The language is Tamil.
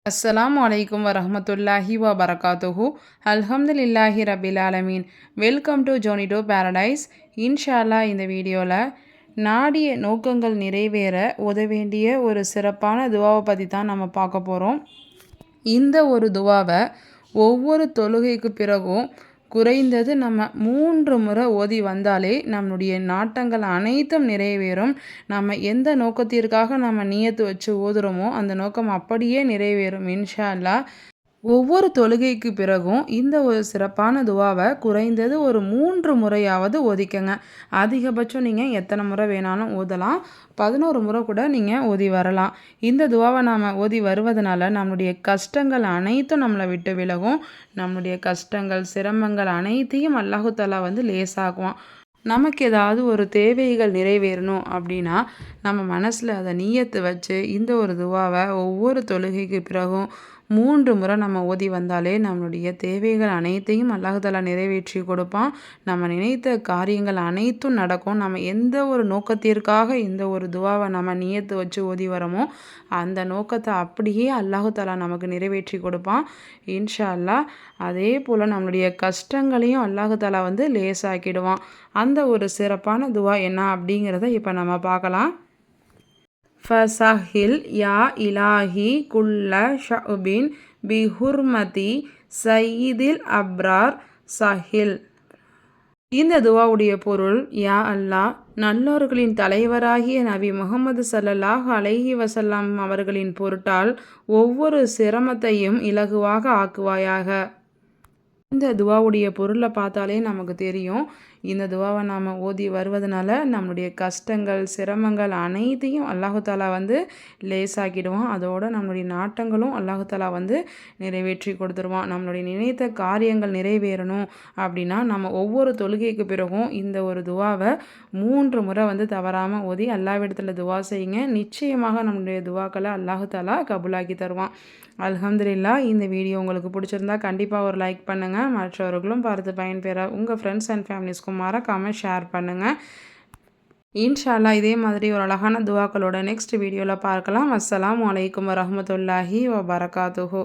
அஸ்ஸலாமு அலைக்கும் வரஹ்மத்துல்லாஹி வபரகாத்துஹு. அல்ஹம்துலில்லாஹி ரபில் ஆலமீன். வெல்கம் டு ஜோனிடோ பேரடைஸ். இன்ஷா அல்லாஹ் இந்த வீடியோவில் நாடிய நோக்கங்கள் நிறைவேற உதவேண்டிய ஒரு சிறப்பான துவாவை பற்றி தான் நம்ம பார்க்க போகிறோம். இந்த ஒரு துவாவை ஒவ்வொரு தொழுகைக்கு பிறகும் குறைந்தது நம்ம 3 முறை ஓதி வந்தாலே நம்முடைய நாட்டங்கள் அனைத்தும் நிறைவேறும். நம்ம எந்த நோக்கத்திற்காக நம்ம நியத்து வச்சு ஓதுறோமோ அந்த நோக்கம் அப்படியே நிறைவேறும் இன்ஷா அல்லாஹ். ஒவ்வொரு தொழுகைக்கு பிறகும் இந்த ஒரு சிறப்பான துவாவை குறைந்தது ஒரு 3 முறையாவது ஓதிக்கங்க. அதிகபட்சம் நீங்கள் எத்தனை முறை வேணாலும் ஓதலாம். 11 முறை கூட நீங்கள் ஓதி வரலாம். இந்த துவாவை நாம் ஓதி வருவதனால நம்முடைய கஷ்டங்கள் அனைத்தும் நம்மளை விட்டு விலகும். நம்முடைய கஷ்டங்கள் சிரமங்கள் அனைத்தையும் அல்லாஹு தஆலா லேசாக்குவான். நமக்கு ஏதாவது ஒரு தேவைகள் நிறைவேறணும் அப்படின்னா நம்ம மனசில் அதை நியத்து வச்சு இந்த ஒரு துவாவை ஒவ்வொரு தொழுகைக்கு பிறகும் 3 முறை நம்ம ஓதி வந்தாலே நம்மளுடைய தேவைகள் அனைத்தையும் அல்லாஹ் தஆலா நிறைவேற்றி கொடுப்பான். நம்ம நினைத்த காரியங்கள் அனைத்தும் நடக்கும். நம்ம எந்த ஒரு நோக்கத்திற்காக இந்த ஒரு துவாவை நம்ம நியத்து வச்சு ஓதி வரோமோ அந்த நோக்கத்தை அப்படியே அல்லாஹ் தஆலா நமக்கு நிறைவேற்றி கொடுப்பான் இன்ஷா அல்லாஹ். அதே போல் நம்மளுடைய கஷ்டங்களையும் அல்லாஹ் தஆலா லேசாக்கிடுவான். அந்த ஒரு சிறப்பான துவா என்ன அப்படிங்கிறத இப்போ நம்ம பார்க்கலாம். ஃபசஹில் யா இலாஹி குல்ல ஷஅபின் பிஹுர்மதி சய்யிதில் அப்ரார் சஹில். இந்த துவாவுடைய பொருள், யா அல்லாஹ், நல்லோர்களின் தலைவராகிய நபி முகமது ஸல்லல்லாஹு அலைஹி வஸல்லம் அவர்களின் பொருட்டால் ஒவ்வொரு சிரமத்தையும் இலகுவாக ஆக்குவாயாக. இந்த துவாவுடைய பொருளை பார்த்தாலே நமக்கு தெரியும். இந்த துவாவை நாம் ஓதி வருவதனால நம்மளுடைய கஷ்டங்கள் சிரமங்கள் அனைத்தையும் அல்லாஹு தஆலா லேசாக்கிடுவான். அதோடு நம்மளுடைய நாட்டங்களும் அல்லாஹு தஆலா நிறைவேற்றி கொடுத்துருவான். நம்மளுடைய நினைத்த காரியங்கள் நிறைவேறணும் அப்படின்னா நம்ம ஒவ்வொரு தொழுகைக்கு பிறகும் இந்த ஒரு துவாவை 3 முறை தவறாமல் ஓதி அல்லாஹ்விடத்தில் துவா செய்யுங்க. நிச்சயமாக நம்மளுடைய துவாக்களை அல்லாஹு தஆலா கபூலாக்கி தருவான். அல்ஹம்துலில்லாஹ். இந்த வீடியோ உங்களுக்கு பிடிச்சிருந்தா கண்டிப்பாக ஒரு லைக் பண்ணுங்கள். மற்றவர்களும் பார்த்து பயன்பெற உங்கள் ஃப்ரெண்ட்ஸ் அண்ட் ஃபேமிலிஸ்க்கும் மறக்காமல் ஷேர் பண்ணுங்கள். இன்ஷா அல்லாஹ் இதே மாதிரி ஒரு அழகான துவாக்களோட நெக்ஸ்ட் வீடியோவில் பார்க்கலாம். அஸ்ஸலாமு அலைக்கும் வரஹ்மத்துல்லாஹி வபரகாத்துஹு.